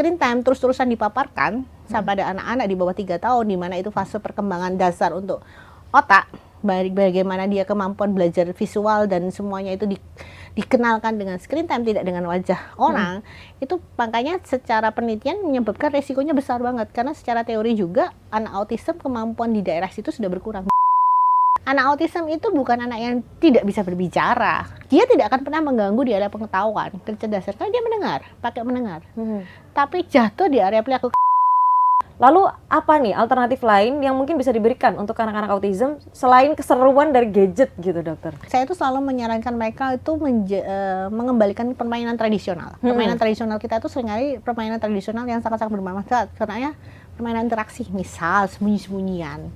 screen time terus-terusan dipaparkan pada anak-anak di bawah 3 tahun, di mana itu fase perkembangan dasar untuk otak, bagaimana dia kemampuan belajar visual dan semuanya itu dikenalkan dengan screen time, tidak dengan wajah orang, itu makanya secara penelitian menyebabkan resikonya besar banget, karena secara teori juga anak autism kemampuan di daerah situ sudah berkurang. Anak autism itu bukan anak yang tidak bisa berbicara, dia tidak akan pernah mengganggu di area pengetahuan, kecerdasan, karena dia mendengar, pakai mendengar, tapi jatuh di area perilaku. Lalu apa nih alternatif lain yang mungkin bisa diberikan untuk anak-anak autism selain keseruan dari gadget gitu, dokter? Saya itu selalu menyarankan mereka itu mengembalikan permainan tradisional. Permainan tradisional kita itu seringkali permainan tradisional yang sangat-sangat bermanfaat, karena ya permainan interaksi, misal sembunyi-sembunyian.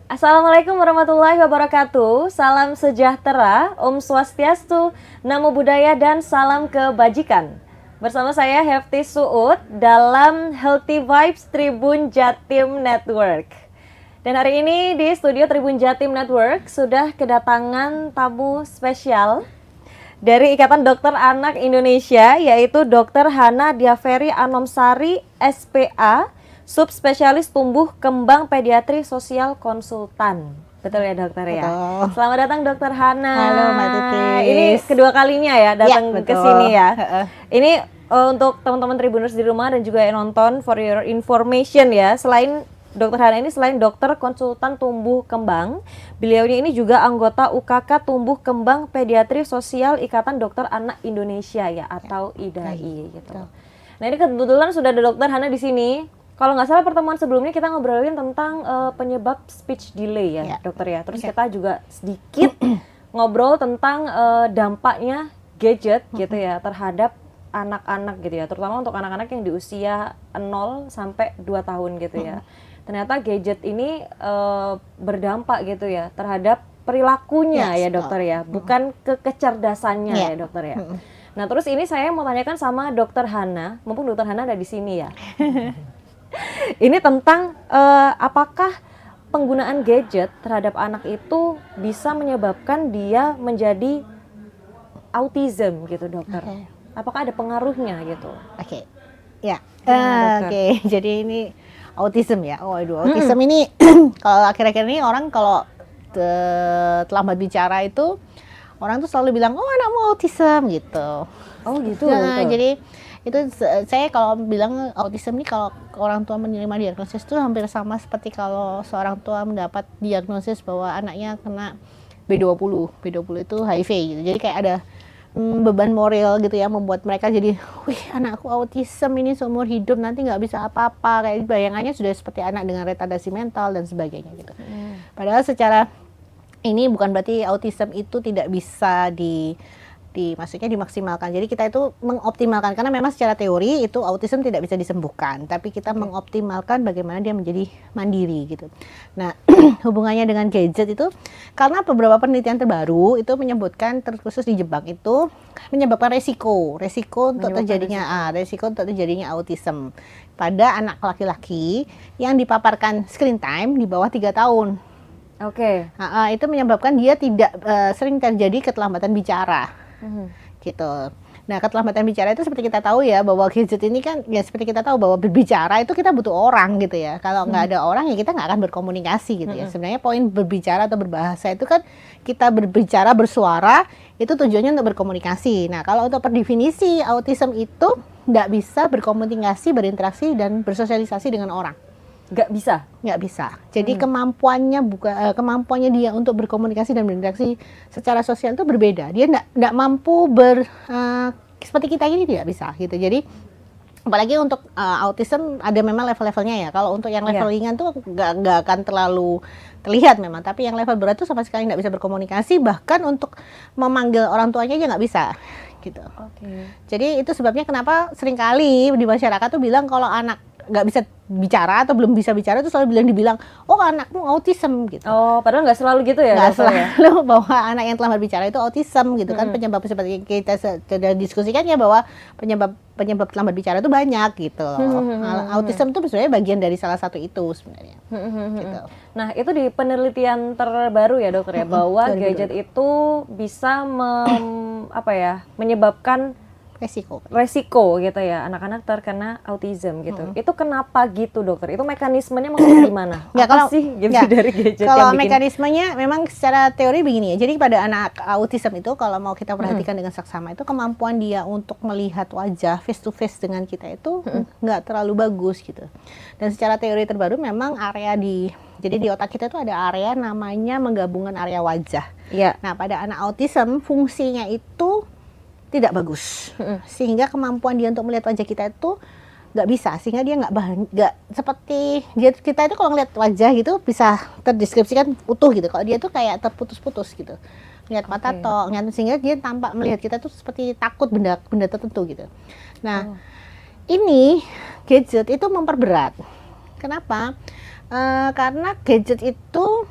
Assalamualaikum warahmatullahi wabarakatuh. Salam sejahtera, Om Swastiastu, Namo Buddhaya, dan salam kebajikan. Bersama saya Hefty Suud dalam Healthy Vibes Tribun Jatim Network. Dan hari ini di studio Tribun Jatim Network sudah kedatangan tamu spesial dari Ikatan Dokter Anak Indonesia, yaitu Dr. Hana Diaveri Anomsari, SPA, Subspesialis Tumbuh Kembang Pediatri Sosial Konsultan. Betul ya, dokter ya? Betul. Selamat datang, Dokter Hana. Halo, Mbak Titis. Ini kedua kalinya ya datang ya, ke sini ya. Ini untuk teman-teman Tribuners di rumah dan juga yang nonton, for your information ya. Selain Dokter Hana ini, selain dokter konsultan tumbuh kembang, beliaunya ini juga anggota UKK Tumbuh Kembang Pediatri Sosial Ikatan Dokter Anak Indonesia ya, atau IDAI gitu. Nah, ini kebetulan sudah ada Dokter Hana di sini. Kalau nggak salah pertemuan sebelumnya kita ngobrolin tentang penyebab speech delay ya, dokter ya. Terus kita juga sedikit ngobrol tentang dampaknya gadget gitu ya terhadap anak-anak gitu ya. Terutama untuk anak-anak yang di usia 0 sampai 2 tahun gitu ya. Ternyata gadget ini berdampak gitu ya terhadap perilakunya ya dokter ya. Bukan kecerdasannya ya dokter ya. Nah, terus ini saya mau tanyakan sama Dokter Hana, mumpung Dokter Hana ada di sini ya. Ini tentang apakah penggunaan gadget terhadap anak itu bisa menyebabkan dia menjadi autism gitu, dokter? Apakah ada pengaruhnya gitu? Ya. Jadi ini autism ya. Autism ini kalau akhir-akhir ini orang kalau terlambat bicara itu orang tuh selalu bilang, oh anakmu autism gitu. Oh gitu. Nah, jadi itu saya kalau bilang autism ini kalau orang tua menerima diagnosis itu hampir sama seperti kalau seorang tua mendapat diagnosis bahwa anaknya kena B20 itu HIV gitu. Jadi kayak ada beban moral gitu ya, membuat mereka jadi, wih anakku autism ini seumur hidup nanti nggak bisa apa-apa, kayak bayangannya sudah seperti anak dengan retardasi mental dan sebagainya gitu. Padahal secara ini bukan berarti autism itu tidak bisa maksudnya dimaksimalkan. Jadi kita itu mengoptimalkan, karena memang secara teori itu autism tidak bisa disembuhkan, tapi kita mengoptimalkan bagaimana dia menjadi mandiri gitu. Nah, hubungannya dengan gadget itu karena beberapa penelitian terbaru itu menyebutkan, terkhusus di Jepang itu menyebabkan resiko untuk terjadinya autism pada anak laki-laki yang dipaparkan screen time di bawah 3 tahun. Itu menyebabkan dia tidak sering terjadi keterlambatan bicara. Gitu. Nah, keterlambatan bicara itu seperti kita tahu ya, bahwa gadget ini kan ya seperti kita tahu bahwa berbicara itu kita butuh orang gitu ya. Kalau nggak ada orang ya kita nggak akan berkomunikasi gitu ya. Sebenarnya poin berbicara atau berbahasa itu kan kita berbicara, bersuara, itu tujuannya untuk berkomunikasi. Nah, kalau untuk per definisi autism itu nggak bisa berkomunikasi, berinteraksi dan bersosialisasi dengan orang. Nggak bisa. Jadi kemampuannya dia untuk berkomunikasi dan berinteraksi secara sosial itu berbeda. Dia nggak mampu seperti kita ini, tidak bisa gitu. Jadi apalagi untuk autism ada memang level-levelnya ya. Kalau untuk yang level ringan tuh nggak akan terlalu terlihat memang. Tapi yang level berat tuh sama sekali nggak bisa berkomunikasi. Bahkan untuk memanggil orang tuanya aja nggak bisa gitu. Jadi itu sebabnya kenapa seringkali di masyarakat tuh bilang kalau anak nggak bisa bicara atau belum bisa bicara itu selalu dibilang, oh anakmu autism gitu. Oh, padahal nggak selalu gitu ya, Nggak dokter ya? selalu bahwa anak yang terlambat bicara itu autism gitu kan. Penyebab seperti yang kita sudah diskusikan ya, bahwa penyebab terlambat bicara itu banyak gitu loh. Autism itu sebenarnya bagian dari salah satu itu sebenarnya. Gitu. Nah, itu di penelitian terbaru ya dokter ya, bahwa 2022. gadget itu bisa menyebabkan resiko gitu ya anak-anak terkena autism gitu. Itu kenapa gitu dokter? Itu mekanismenya maksudnya gimana? Ya, Apa sih gitu dari gadget kalau yang bikin? mekanismenya memang secara teori begini ya. Jadi pada anak autism itu kalau mau kita perhatikan dengan saksama itu, kemampuan dia untuk melihat wajah face to face dengan kita itu nggak terlalu bagus gitu. Dan secara teori terbaru memang jadi di otak kita itu ada area namanya menggabungkan area wajah. Iya. Nah, pada anak autism fungsinya itu tidak bagus, sehingga kemampuan dia untuk melihat wajah kita itu nggak bisa, sehingga dia nggak seperti kita itu kalau ngeliat wajah gitu bisa terdeskripsikan utuh gitu. Kalau dia tuh kayak terputus-putus gitu, ngeliat mata tok, sehingga dia tampak melihat kita tuh seperti takut benda tertentu gitu. Nah, ini gadget itu memperberat. Kenapa? Karena gadget itu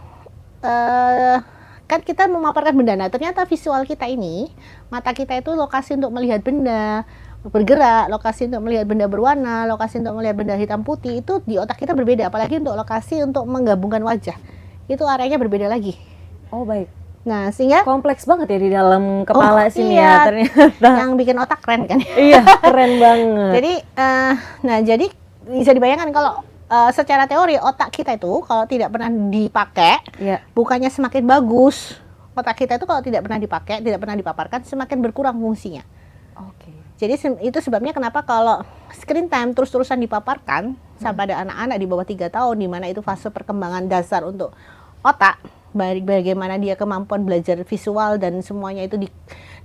kan kita memaparkan benda. Nah, ternyata visual kita ini, mata kita itu lokasi untuk melihat benda bergerak, lokasi untuk melihat benda berwarna, lokasi untuk melihat benda hitam putih, itu di otak kita berbeda. Apalagi untuk lokasi untuk menggabungkan wajah, itu areanya berbeda lagi. Oh baik. Nah, sehingga Kompleks banget ya di dalam kepala sini iya, ya ternyata. yang bikin otak keren kan. Iya, keren banget. Jadi bisa dibayangkan kalau secara teori otak kita itu kalau tidak pernah dipakai, Iya. bukannya semakin bagus. Otak kita itu kalau tidak pernah dipakai, tidak pernah dipaparkan, semakin berkurang fungsinya. Oke. Jadi itu sebabnya kenapa kalau screen time terus-terusan dipaparkan sampai ada anak-anak di bawah 3 tahun, di mana itu fase perkembangan dasar untuk otak, bagaimana dia kemampuan belajar visual dan semuanya itu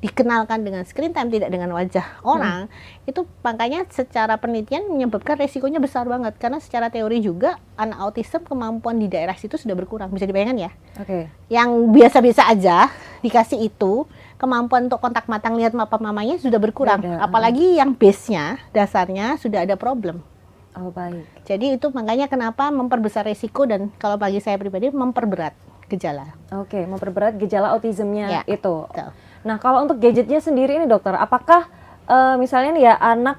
dikenalkan dengan screen time, tidak dengan wajah orang, itu makanya secara penelitian menyebabkan resikonya besar banget. Karena secara teori juga anak autism kemampuan di daerah situ sudah berkurang, bisa dibayangkan ya. Oke. Yang biasa-biasa aja dikasih itu, kemampuan untuk kontak mata lihat papa mamanya sudah berkurang. Beda. Apalagi yang base-nya, dasarnya sudah ada problem. Oh baik. Jadi itu makanya kenapa memperbesar resiko, dan kalau bagi saya pribadi memperberat gejala. Oke, memperberat gejala autismnya Ya, itu. betul. Nah, kalau untuk gadgetnya sendiri ini dokter, apakah misalnya nih ya anak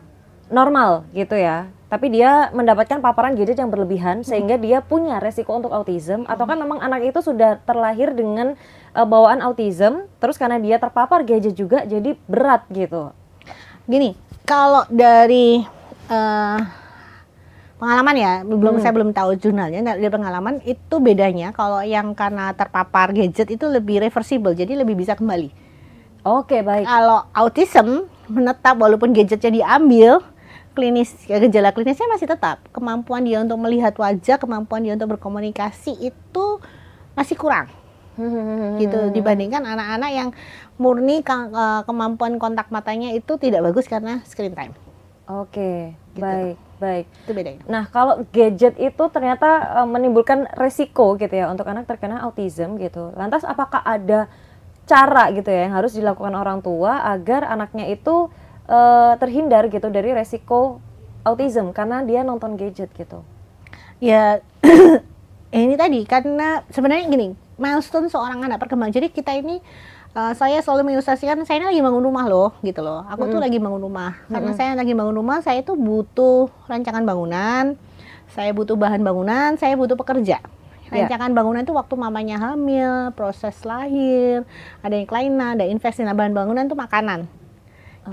normal gitu ya, tapi dia mendapatkan paparan gadget yang berlebihan sehingga dia punya resiko untuk autism, atau kan memang anak itu sudah terlahir dengan bawaan autism, terus karena dia terpapar gadget juga jadi berat gitu? Gini, kalau dari pengalaman ya, saya belum tahu jurnalnya. Dari pengalaman itu bedanya kalau yang karena terpapar gadget itu lebih reversible, jadi lebih bisa kembali. Oke, baik. Kalau autism menetap walaupun gadgetnya diambil, gejala klinisnya masih tetap. Kemampuan dia untuk melihat wajah, kemampuan dia untuk berkomunikasi itu masih kurang. Gitu dibandingkan anak-anak yang murni kemampuan kontak matanya itu tidak bagus karena screen time. Oke, Gitu. baik. Itu bedanya. Nah, kalau gadget itu ternyata menimbulkan resiko gitu ya untuk anak terkena autism gitu. Lantas apakah ada cara gitu ya yang harus dilakukan orang tua agar anaknya itu terhindar gitu dari resiko autism karena dia nonton gadget gitu? Ya, ini tadi karena sebenarnya gini, milestone seorang anak perkembangan. Jadi kita ini saya selalu mengilustrasikan, saya ini lagi bangun rumah loh, gitu loh. Aku tuh lagi bangun rumah. Karena saya lagi bangun rumah, saya tuh butuh rancangan bangunan, saya butuh bahan bangunan, saya butuh pekerja. Rancangan bangunan itu waktu mamanya hamil, proses lahir, ada yang kelainan, ada infeksi. Nah, bahan bangunan itu makanan.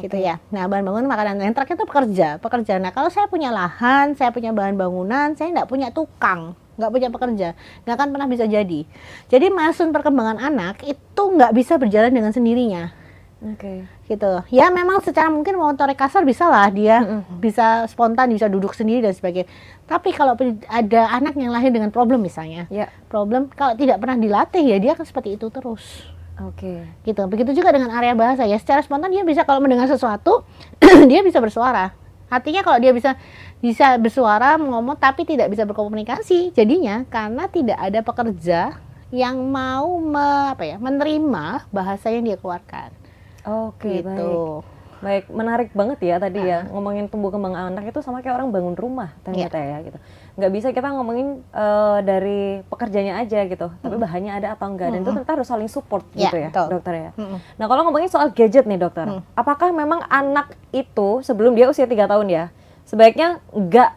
Gitu ya. Nah, bahan bangunan makanan. Yang terakhir itu pekerja. Nah, kalau saya punya lahan, saya punya bahan bangunan, saya nggak punya tukang, nggak punya pekerja, nggak akan pernah bisa jadi. Jadi milestone perkembangan anak itu nggak bisa berjalan dengan sendirinya. Oke. Gitu. Ya memang secara mungkin motorik kasar bisa lah dia bisa spontan, bisa duduk sendiri dan sebagainya. Tapi kalau ada anak yang lahir dengan problem misalnya, problem kalau tidak pernah dilatih ya dia akan seperti itu terus. Oke. Gitu. Begitu juga dengan area bahasa ya. Secara spontan dia bisa kalau mendengar sesuatu dia bisa bersuara. Artinya kalau dia bisa bersuara, ngomong tapi tidak bisa berkomunikasi, jadinya karena tidak ada pekerja yang mau menerima bahasa yang dia keluarkan. Oke, Gitu. baik. Baik, menarik banget ya tadi ya, ngomongin tumbuh kembang anak itu sama kayak orang bangun rumah ternyata ya gitu. Nggak bisa kita ngomongin dari pekerjanya aja gitu, tapi bahannya ada atau enggak, dan itu ternyata harus saling support gitu ya, betul. dokter ya. Nah kalau ngomongin soal gadget nih dokter, apakah memang anak itu sebelum dia usia 3 tahun ya, sebaiknya nggak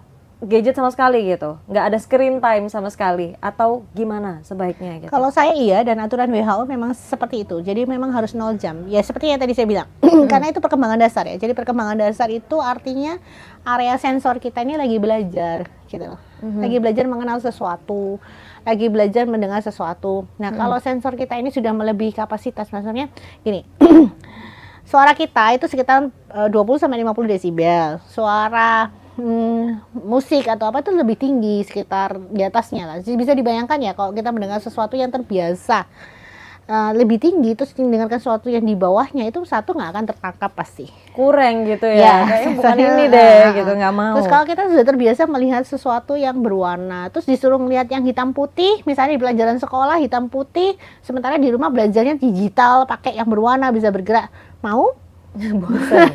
gadget sama sekali gitu, nggak ada screen time sama sekali, atau gimana sebaiknya gitu? Kalau saya iya, dan aturan WHO memang seperti itu. Jadi memang harus 0 jam. Ya seperti yang tadi saya bilang. Karena itu perkembangan dasar ya. Jadi perkembangan dasar itu artinya area sensor kita ini lagi belajar gitu. Lagi belajar mengenal sesuatu, lagi belajar mendengar sesuatu. Nah, kalau sensor kita ini sudah melebihi kapasitas, maksudnya gini. Suara kita itu sekitar 20 sampai 50 desibel. Suara musik atau apa itu lebih tinggi, sekitar di atasnya lah. Jadi bisa dibayangkan ya kalau kita mendengar sesuatu yang terbiasa lebih tinggi, terus mendengarkan sesuatu yang di bawahnya, itu satu nggak akan tertangkap pasti. Kurang gitu Ya, ya, kayaknya bukan ini deh gitu, nggak mau. Terus kalau kita sudah terbiasa melihat sesuatu yang berwarna, terus disuruh melihat yang hitam putih, misalnya di pelajaran sekolah hitam putih, sementara di rumah belajarnya digital, pakai yang berwarna, bisa bergerak, mau?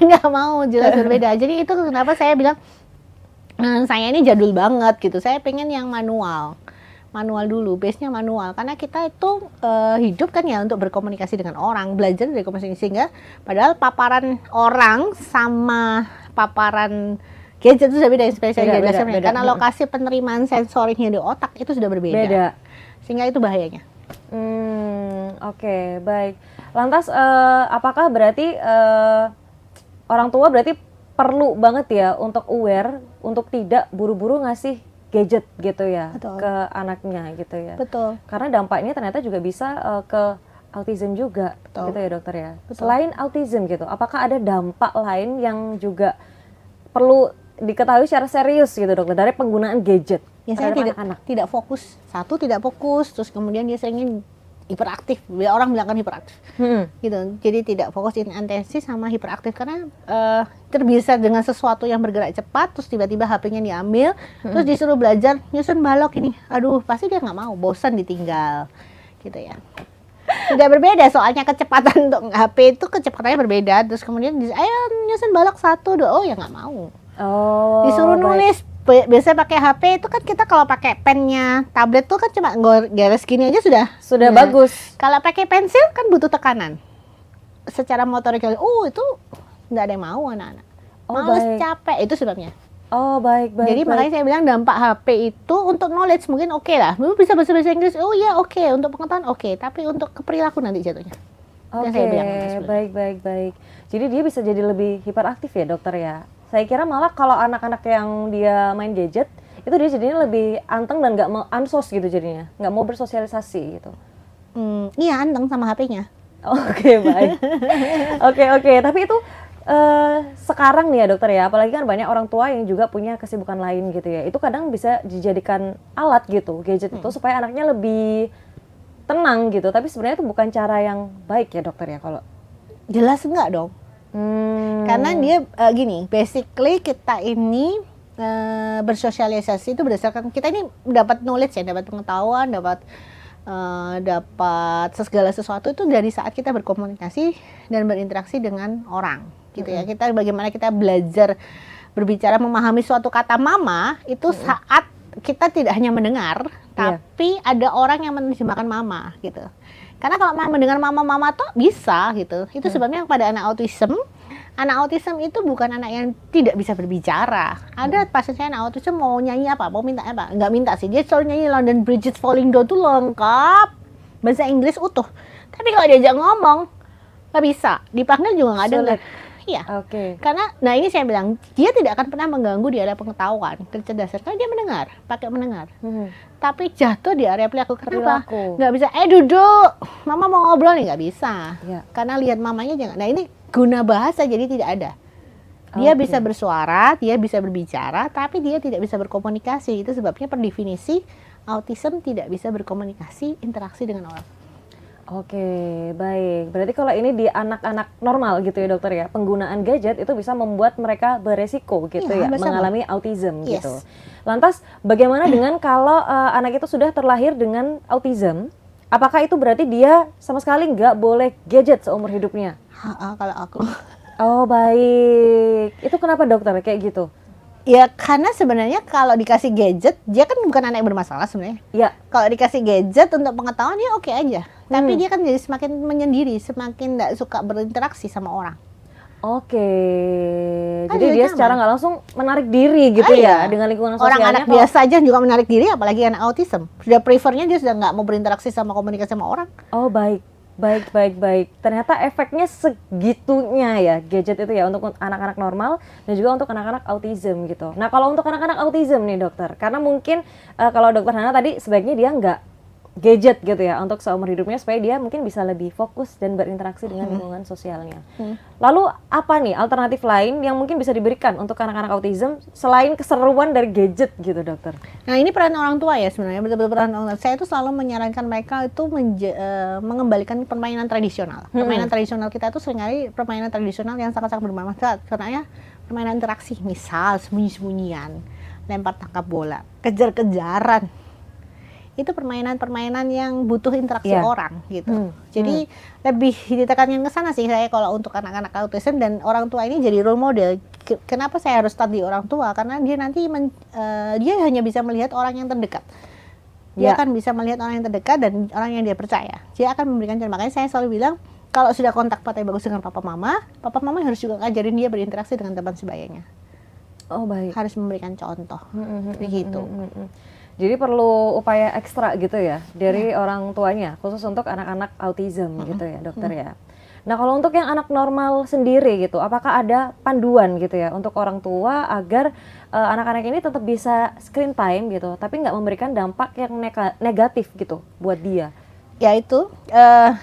Nggak mau, jelas berbeda. Jadi itu kenapa saya bilang saya ini jadul banget gitu. Saya pengen yang manual dulu, base-nya manual. Karena kita itu hidup kan ya untuk berkomunikasi dengan orang, belajar dari komunikasi, sehingga padahal paparan orang sama paparan gadget itu sudah beda, beda. Karena lokasi penerimaan sensoriknya di otak itu sudah berbeda. Sehingga itu bahayanya. Oke, baik. Lantas apakah berarti orang tua berarti perlu banget ya untuk aware, untuk tidak buru-buru ngasih gadget gitu ya. Betul. Ke anaknya gitu ya. Betul. Karena dampaknya ternyata juga bisa ke autism juga. Betul. Gitu ya dokter ya. Betul. Selain autism gitu, apakah ada dampak lain yang juga perlu diketahui secara serius gitu dokter dari penggunaan gadget? Ya, saya tidak fokus. Satu, tidak fokus, terus kemudian dia seringnya hiperaktif, orang bilang kan hiperaktif, gitu. Jadi tidak fokus intensif sama hiperaktif, karena terbiasa dengan sesuatu yang bergerak cepat, terus tiba-tiba HP-nya diambil, terus disuruh belajar nyusun balok ini, aduh pasti dia nggak mau, bosan ditinggal, gitu ya. Tidak berbeda soalnya kecepatan untuk HP itu kecepatannya berbeda, terus kemudian ayo nyusun balok 1, 2, oh ya nggak mau. Disuruh nulis. Biasanya pakai HP itu kan, kita kalau pakai pennya tablet tuh kan cuma garis gini aja sudah bagus. Kalau pakai pensil kan butuh tekanan secara motorik. Itu nggak ada yang mau anak-anak. Males, capek, itu sebabnya. Baik. Jadi makanya saya bilang dampak HP itu untuk knowledge mungkin oke lah, bisa bahasa Inggris, oke, untuk pengetahuan oke, tapi untuk keperilaku nanti jatuhnya. Baik. Jadi dia bisa jadi lebih hiperaktif ya dokter ya. Saya kira malah kalau anak-anak yang dia main gadget itu dia jadinya lebih anteng dan nggak mau ansos gitu, jadinya nggak mau bersosialisasi gitu. Iya, anteng sama HP-nya. Oke, baik. Oke. Tapi itu sekarang nih ya dokter ya, apalagi kan banyak orang tua yang juga punya kesibukan lain gitu ya. Itu kadang bisa dijadikan alat gitu gadget itu supaya anaknya lebih tenang gitu. Tapi sebenarnya itu bukan cara yang baik ya dokter ya kalau. Jelas enggak dong. Karena dia gini, basically kita ini bersosialisasi itu berdasarkan kita ini dapat knowledge ya, dapat pengetahuan, dapat segala sesuatu itu dari saat kita berkomunikasi dan berinteraksi dengan orang, gitu ya. Kita bagaimana kita belajar berbicara, memahami suatu kata mama itu saat kita tidak hanya mendengar, tapi ada orang yang menerjemahkan mama, gitu. Karena kalau mendengar mama tuh bisa gitu. Itu sebabnya pada anak autism itu bukan anak yang tidak bisa berbicara. Ada pasien saya anak autism mau nyanyi apa, mau minta apa, nggak minta sih. Dia selalu nyanyi London Bridge is Falling Down tuh lengkap, bahasa Inggris utuh. Tapi kalau diajak ngomong nggak bisa, dipanggil juga nggak dengar. Iya. Karena, ini saya bilang, dia tidak akan pernah mengganggu di area pengetahuan, kecerdasan, karena dia mendengar, pakai mendengar. Tapi jatuh di area perilaku. Kenapa? Nggak bisa, duduk, mama mau ngobrol nih, nggak bisa. Karena lihat mamanya jangan. Nah, ini guna bahasa, jadi tidak ada. Dia bisa bersuara, dia bisa berbicara, tapi dia tidak bisa berkomunikasi. Itu sebabnya per definisi, autism tidak bisa berkomunikasi, interaksi dengan orang. Oke, baik. Berarti kalau ini di anak-anak normal gitu ya dokter ya, penggunaan gadget itu bisa membuat mereka beresiko gitu ya, mengalami autism gitu. Lantas bagaimana dengan kalau anak itu sudah terlahir dengan autism, apakah itu berarti dia sama sekali nggak boleh gadget seumur hidupnya? Kalau aku Oh baik, itu kenapa dokter kayak gitu? Ya karena sebenarnya kalau dikasih gadget, dia kan bukan anak yang bermasalah sebenarnya. Ya, Kalau dikasih gadget untuk pengetahuan dia oke aja. Tapi Hmm. dia kan jadi semakin menyendiri, semakin nggak suka berinteraksi sama orang. oke. Kan Jadi juga dia nyaman. secara nggak langsung menarik diri gitu Iya. ya dengan lingkungan Orang sosialnya. anak biasa aja juga menarik diri, apalagi anak autism. Sudah prefernya dia sudah nggak mau berinteraksi sama komunikasi sama orang. Oh baik, baik, baik, baik. Ternyata efeknya segitunya ya gadget itu ya untuk anak-anak normal dan juga untuk anak-anak autism gitu. Nah kalau untuk anak-anak autism nih dokter, karena mungkin kalau dokter Hana tadi sebaiknya dia nggak gadget gitu ya untuk seumur hidupnya supaya dia mungkin bisa lebih fokus dan berinteraksi dengan lingkungan sosialnya. Lalu apa nih alternatif lain yang mungkin bisa diberikan untuk anak-anak autism selain keseruan dari gadget gitu dokter? Nah ini peran orang tua ya sebenarnya, betul-betul peran orang tua. Saya itu selalu menyarankan mereka itu mengembalikan permainan tradisional. Permainan tradisional kita itu seringkali permainan tradisional yang sangat-sangat bermanfaat. Karena ya permainan interaksi, misal sembunyi-sembunyian, lempar tangkap bola, kejar-kejaran. Itu permainan-permainan yang butuh interaksi Iya. orang gitu. Jadi lebih ditekankan ke sana sih saya kalau untuk anak-anak autism, dan orang tua ini jadi role model. Kenapa saya harus start di orang tua? Karena dia nanti dia hanya bisa melihat orang yang terdekat. Dia Ya. akan bisa melihat orang yang terdekat dan orang yang dia percaya. Dia akan memberikan contoh. Makanya saya selalu bilang kalau sudah kontak patai bagus dengan papa mama harus juga ngajarin dia berinteraksi dengan teman sebayanya. Oh baik. Harus memberikan contoh. Begitu. Jadi perlu upaya ekstra gitu ya dari orang tuanya, khusus untuk anak-anak autism gitu ya dokter ya. Nah kalau untuk yang anak normal sendiri gitu, apakah ada panduan gitu ya untuk orang tua agar anak-anak ini tetap bisa screen time gitu, tapi nggak memberikan dampak yang negatif gitu buat dia? Yaitu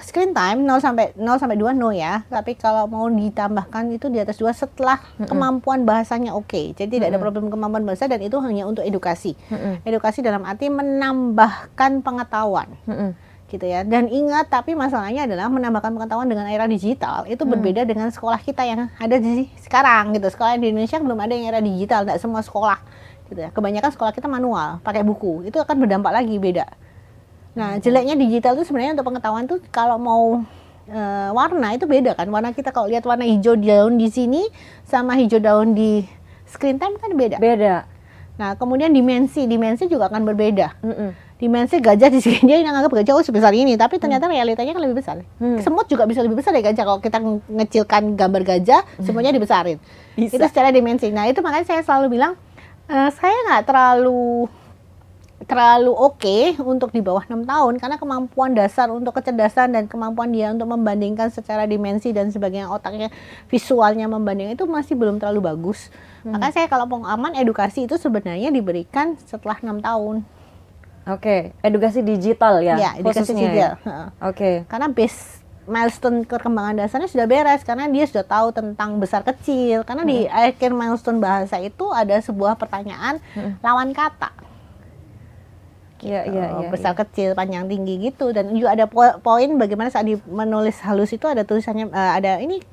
screen time 0 sampai 2 no ya. Tapi kalau mau ditambahkan itu di atas 2 setelah kemampuan bahasanya oke. Jadi tidak ada problem kemampuan bahasa, dan itu hanya untuk edukasi. Edukasi dalam arti menambahkan pengetahuan. Gitu ya. Dan ingat, tapi masalahnya adalah menambahkan pengetahuan dengan era digital itu berbeda dengan sekolah kita yang ada di sekarang gitu. Sekolah di Indonesia belum ada yang era digital, tidak semua sekolah gitu ya. Kebanyakan sekolah kita manual, pakai buku. Itu akan berdampak lagi beda. Nah, jeleknya digital itu sebenarnya untuk pengetahuan tuh kalau mau warna itu beda kan. Warna kita kalau lihat warna hijau daun di sini sama hijau daun di screen time kan beda. Beda. Nah, kemudian dimensi juga akan berbeda. Dimensi gajah di sini dia nganggap gajah sebesar ini, tapi ternyata realitanya kan lebih besar. Semut juga bisa lebih besar dari gajah kalau kita ngecilkan gambar gajah, semuanya dibesarin. Bisa. Itu secara dimensi. Nah, itu makanya saya selalu bilang saya nggak terlalu oke untuk di bawah 6 tahun karena kemampuan dasar untuk kecerdasan dan kemampuan dia untuk membandingkan secara dimensi dan sebagainya, otaknya visualnya membanding itu masih belum terlalu bagus. Makanya saya kalau mau aman, edukasi itu sebenarnya diberikan setelah 6 tahun. Oke, edukasi digital ya, Ya, edukasi khususnya digital. ya? Oke. Karena base milestone perkembangan dasarnya sudah beres karena dia sudah tahu tentang besar kecil. Karena di akhir milestone bahasa itu ada sebuah pertanyaan lawan kata. Iya. Besar kecil, panjang tinggi gitu, dan juga ada poin bagaimana saat menulis halus itu ada tulisannya ada ini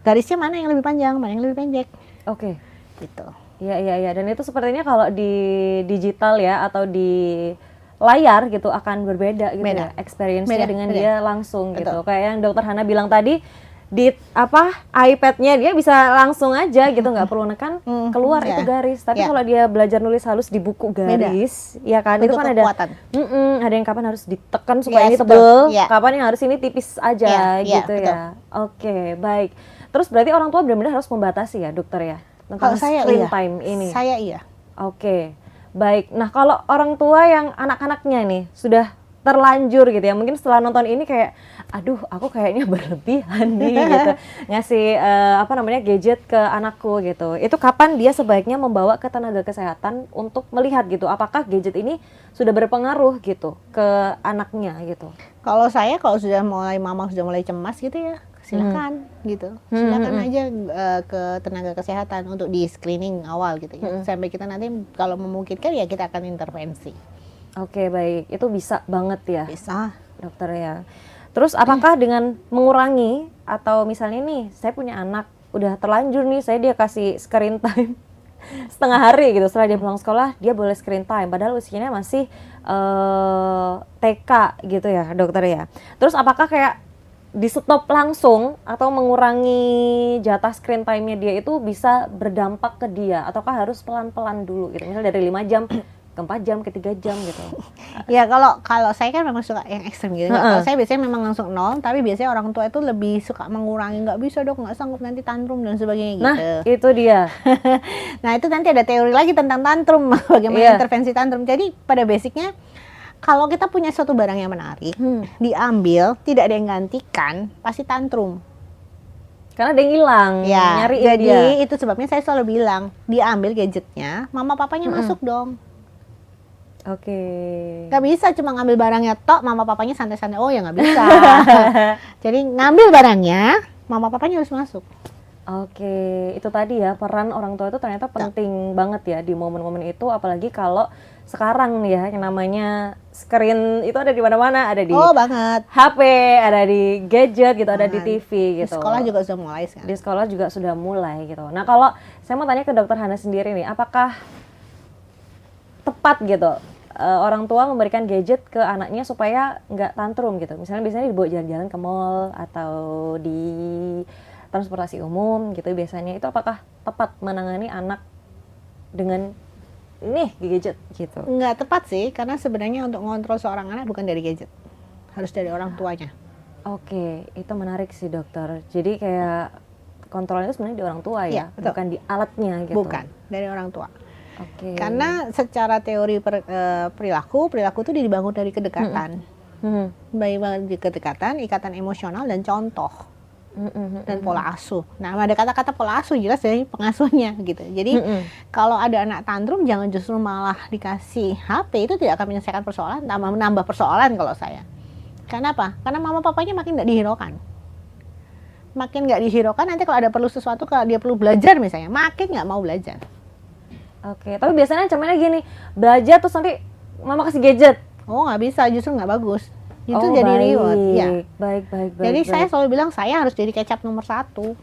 garisnya mana yang lebih panjang, mana yang lebih pendek. Oke. Gitu. Iya. Dan itu sepertinya kalau di digital ya atau di layar gitu akan berbeda gitu Beda. ya, experience-nya Beda, dengan beda. dia langsung gitu. Betul. Kayak yang dokter Hana bilang tadi, di iPad-nya dia bisa langsung aja gitu, nggak perlu nekan keluar iya. itu garis. Tapi Iya. kalau dia belajar nulis halus di buku garis, ya kan itu Bentuk kan kekuatan. ada yang kapan harus ditekan supaya Yes, ini betul. tebel, Iya. kapan yang harus ini tipis aja Iya, gitu betul. ya. Oke, baik. Terus berarti orang tua benar-benar harus membatasi ya dokter ya tentang Kalau saya screen iya. time ini. Saya iya. Oke, baik. Nah kalau orang tua yang anak-anaknya nih sudah terlanjur gitu ya, mungkin setelah nonton ini kayak, aduh aku kayaknya berlebihan nih gitu, ngasih gadget ke anakku gitu. Itu kapan dia sebaiknya membawa ke tenaga kesehatan untuk melihat gitu, apakah gadget ini sudah berpengaruh gitu ke anaknya gitu. Kalau saya kalau sudah mulai cemas gitu ya, silakan gitu. Silakan aja ke tenaga kesehatan untuk di screening awal gitu ya. Sampai kita nanti kalau memungkinkan ya kita akan intervensi. Oke, baik. Itu bisa banget ya. Bisa. Dokter ya. Terus apakah dengan mengurangi atau misalnya nih saya punya anak udah terlanjur nih dia kasih screen time setengah hari gitu, setelah dia pulang sekolah dia boleh screen time padahal usianya masih TK gitu ya dokter ya. Terus apakah kayak di stop langsung atau mengurangi jatah screen time-nya dia itu bisa berdampak ke dia, ataukah harus pelan-pelan dulu gitu, misalnya dari 5 jam ke 4 jam ke 3 jam gitu. Ya kalau saya kan memang suka yang ekstrem gitu. Kalau saya biasanya memang langsung nol, tapi biasanya orang tua itu lebih suka mengurangi, nggak bisa dok, nggak sanggup nanti tantrum dan sebagainya gitu. Nah itu dia. Nah itu nanti ada teori lagi tentang tantrum, bagaimana intervensi tantrum. Jadi pada basicnya kalau kita punya suatu barang yang menarik, diambil, tidak ada yang gantikan, pasti tantrum. Karena ada yang hilang, Ya, nyariin jadi dia. itu sebabnya saya selalu bilang, diambil gadgetnya, mama papanya masuk dong. Oke. Gak bisa cuma ngambil barangnya tok, mama papanya santai-santai. Oh ya nggak bisa. Jadi ngambil barangnya, mama papanya harus masuk. Oke, itu tadi ya, peran orang tua itu ternyata penting banget ya di momen-momen itu, apalagi kalau sekarang nih ya yang namanya screen itu ada di mana-mana, ada di Oh banget. HP, ada di gadget gitu, ada di TV Di gitu. sekolah juga sudah mulai sekarang. Di sekolah juga sudah mulai gitu. Nah, kalau saya mau tanya ke dokter Hana sendiri nih, apakah tepat gitu orang tua memberikan gadget ke anaknya supaya nggak tantrum gitu? Misalnya biasanya dibawa jalan-jalan ke mall atau di transportasi umum gitu biasanya, itu apakah tepat menangani anak dengan nih gadget gitu? Nggak tepat sih, karena sebenarnya untuk mengontrol seorang anak bukan dari gadget, harus dari orang tuanya. Oke, itu menarik sih dokter. Jadi kayak kontrolnya itu sebenarnya di orang tua ya, Iya, betul. bukan di alatnya gitu. Bukan dari orang tua. Oke. Karena secara teori perilaku itu dibangun dari kedekatan. Baik dari kedekatan, ikatan emosional dan contoh. Dan pola asuh. Nah, ada kata-kata pola asuh jelas dari pengasuhnya gitu. Jadi kalau ada anak tantrum, jangan justru malah dikasih HP, itu tidak akan menyelesaikan persoalan, menambah persoalan kalau saya. Karena apa? Karena mama papanya makin nggak dihiraukan. Makin nggak dihiraukan, nanti kalau ada perlu sesuatu, kalau dia perlu belajar misalnya, makin nggak mau belajar. Oke, tapi biasanya ancamannya gini, belajar terus nanti mama kasih gadget. Oh nggak bisa, justru nggak bagus. Itu Oh, jadi baik. reward. Ya. Baik. Jadi baik. saya selalu bilang saya harus jadi kecap nomor 1.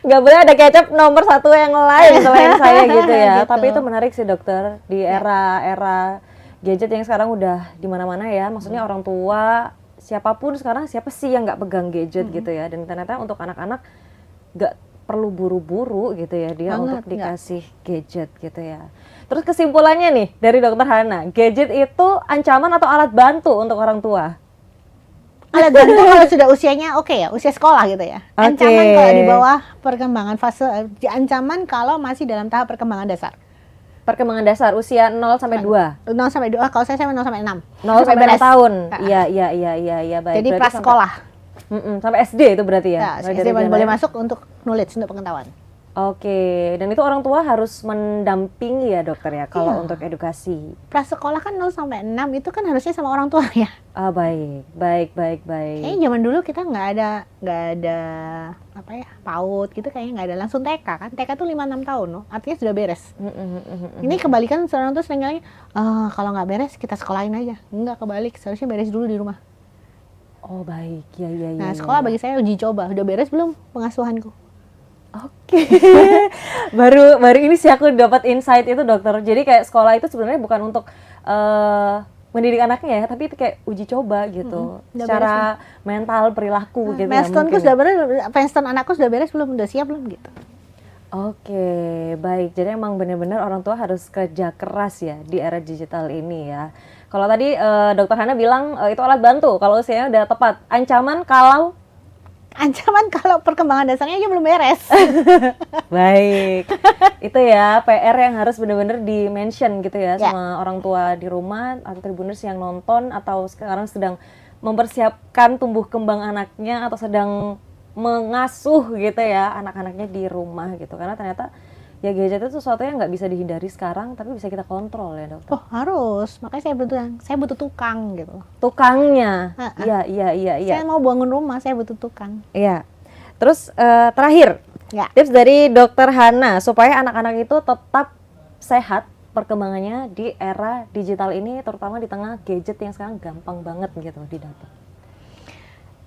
Nggak boleh ada kecap nomor 1 yang lain selain saya gitu ya. Gitu. Tapi itu menarik sih dokter, di era gadget yang sekarang udah di mana-mana ya. Maksudnya orang tua siapapun sekarang, siapa sih yang nggak pegang gadget gitu ya. Dan ternyata untuk anak-anak nggak perlu buru-buru gitu ya dia Banget, untuk dikasih gadget gitu ya. Terus kesimpulannya nih dari dokter Hana, gadget itu ancaman atau alat bantu untuk orang tua? Alat bantu kalau sudah usianya oke ya, usia sekolah gitu ya. Oke. Ancaman kalau di bawah perkembangan fase, ancaman kalau masih dalam tahap perkembangan dasar. Perkembangan dasar usia 0 sampai 2. 0 sampai 2, kalau saya 0 sampai 6. 0 sampai 6 beres. tahun. Ah. Iya, baik. Jadi Berarti prasekolah. sampai SD itu berarti ya. Ya, Mulai SD dari boleh jalan. masuk untuk knowledge, untuk pengetahuan. Oke, dan itu orang tua harus mendampingi ya dokter ya kalau Iya. untuk edukasi. Prasekolah kan 0 sampai 6 itu kan harusnya sama orang tua ya. Ah, baik. Kayaknya zaman dulu kita nggak ada apa ya, PAUD gitu, kayaknya nggak ada, langsung TK kan. TK tuh 5-6 tahun loh, artinya sudah beres. Ini kebalikan, seorang tuh seringkali kalau nggak beres kita sekolahin aja. Enggak, kebalik, seharusnya beres dulu di rumah. Oh baik, ya. Nah, sekolah bagi saya uji coba, udah beres belum pengasuhanku? Oke, baru ini sih aku dapat insight itu dokter. Jadi kayak sekolah itu sebenarnya bukan untuk mendidik anaknya ya, tapi itu kayak uji coba gitu, Udah secara mental perilaku gitu. Ya, Milestone-ku mungkin sudah ya. beres, milestone anakku sudah beres belum, udah siap belum gitu. Oke, baik. Jadi emang benar-benar orang tua harus kerja keras ya di era digital ini ya. Kalau tadi dokter Hana bilang itu alat bantu, kalau usianya udah tepat. Ancaman kalau perkembangan dasarnya aja belum beres. baik. Itu ya PR yang harus benar-benar di-mention gitu ya, Ya. sama orang tua di rumah atau tribuners yang nonton atau sekarang sedang mempersiapkan tumbuh kembang anaknya atau sedang mengasuh gitu ya anak-anaknya di rumah gitu. Karena ternyata ya gadget itu sesuatu yang nggak bisa dihindari sekarang, tapi bisa kita kontrol ya dokter. Oh harus, makanya saya butuh tukang gitu. Tukangnya, Ha-ha. iya. Saya mau bangun rumah, saya butuh tukang. Iya. Terus terakhir, Ya. tips dari dokter Hana supaya anak-anak itu tetap sehat perkembangannya di era digital ini, terutama di tengah gadget yang sekarang gampang banget gitu didapat.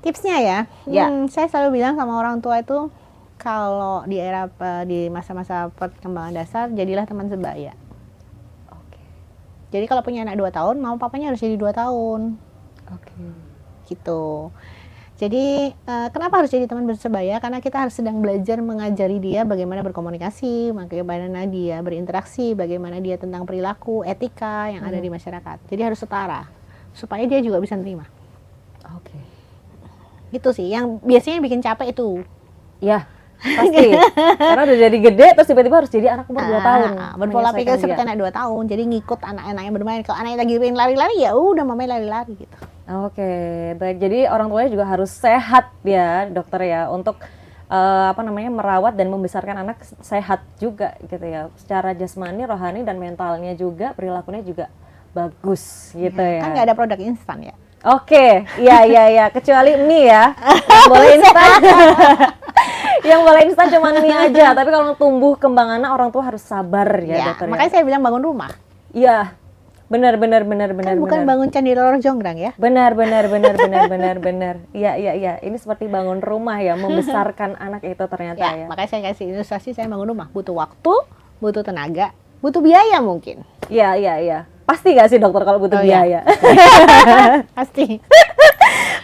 Tipsnya ya, Ya. saya selalu bilang sama orang tua itu, kalau di era di masa-masa perkembangan dasar, jadilah teman sebaya. Oke. Jadi kalau punya anak 2 tahun, mama papanya harus jadi 2 tahun. Oke. gitu. Jadi kenapa harus jadi teman bersebaya? Karena kita harus sedang belajar mengajari dia bagaimana berkomunikasi, bagaimana dia berinteraksi, bagaimana dia tentang perilaku, etika yang ada di masyarakat. Jadi harus setara supaya dia juga bisa nerima. Oke. Gitu sih. Yang biasanya bikin capek itu. Ya, pasti. Karena udah jadi gede terus tiba-tiba harus jadi anak umur 2 tahun. Berpola pikir Menyesuaikan seperti dia. anak 2 tahun. Jadi ngikut anak-anak yang bermain. Kalau anaknya lagi pengen lari-lari, ya udah mamanya lari-lari gitu. Oke, baik. Jadi orang tuanya juga harus sehat ya, dokter ya, untuk merawat dan membesarkan anak sehat juga gitu ya. Secara jasmani, rohani dan mentalnya juga, perilakunya juga bagus gitu ya. Kan nggak ada produk instan ya. Oke, iya, kecuali mie ya. Yang boleh instan. Yang boleh instan cuma mie aja, tapi kalau tumbuh kembang anak orang tua harus sabar ya, dokter ya. Makanya saya bilang bangun rumah. Iya. Benar. Kan bukan bangun candi Roro Jonggrang ya. Benar. Iya. Ini seperti bangun rumah ya, membesarkan anak itu ternyata ya. Makanya saya kasih ilustrasi saya bangun rumah. Butuh waktu, butuh tenaga, butuh biaya mungkin. Iya. Pasti gak sih dokter kalau butuh biaya? Pasti.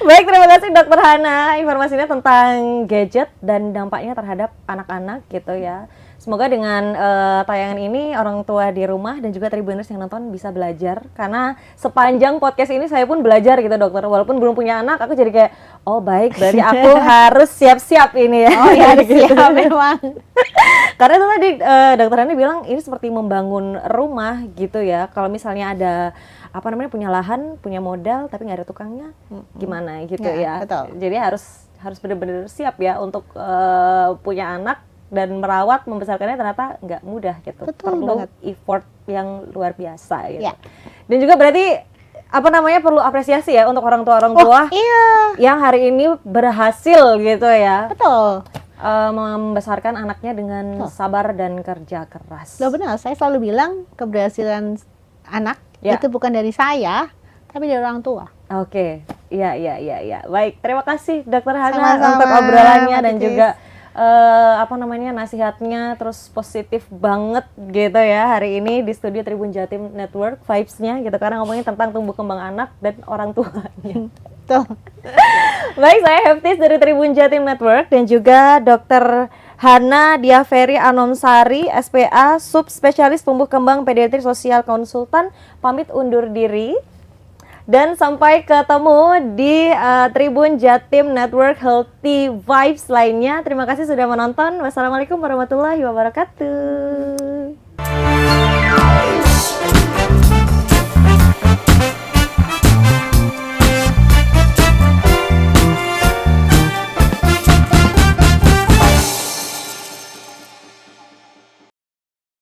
Baik, terima kasih Dokter Hana informasinya tentang gadget dan dampaknya terhadap anak-anak gitu ya. Semoga dengan tayangan ini orang tua di rumah dan juga Tribuners yang nonton bisa belajar, karena sepanjang podcast ini saya pun belajar gitu dokter, walaupun belum punya anak aku jadi kayak oh baik, berarti aku harus siap-siap ini ya. Oh ya siap memang. Karena itu tadi dokter Hana bilang ini seperti membangun rumah gitu ya. Kalau misalnya ada punya lahan, punya modal tapi nggak ada tukangnya, gimana gitu ya. Betul. Jadi harus benar-benar siap ya untuk punya anak dan merawat membesarkannya, ternyata nggak mudah gitu. Betul perlu banget. effort yang luar biasa gitu. Ya. Dan juga berarti perlu apresiasi ya untuk orang tua Iya. yang hari ini berhasil gitu ya. Betul. Membesarkan anaknya dengan sabar dan kerja keras. Loh benar, saya selalu bilang keberhasilan anak Ya. itu bukan dari saya, tapi dari orang tua. Oke, iya. Baik, terima kasih Dokter Hana Sama-sama, untuk obrolannya Mbak dan Titis. juga nasihatnya terus positif banget gitu ya hari ini di studio Tribun Jatim Network, vibes-nya gitu karena ngomongin tentang tumbuh kembang anak dan orang tuanya. Tuh. Baik, saya Heftis dari Tribun Jatim Network dan juga Dokter Hana Diaveri Anomsari, SPA, Subspesialis Tumbuh Kembang Pediatri Sosial Konsultan, pamit undur diri. Dan sampai ketemu di Tribun Jatim Network Healthy Vibes lainnya. Terima kasih sudah menonton. Wassalamualaikum warahmatullahi wabarakatuh.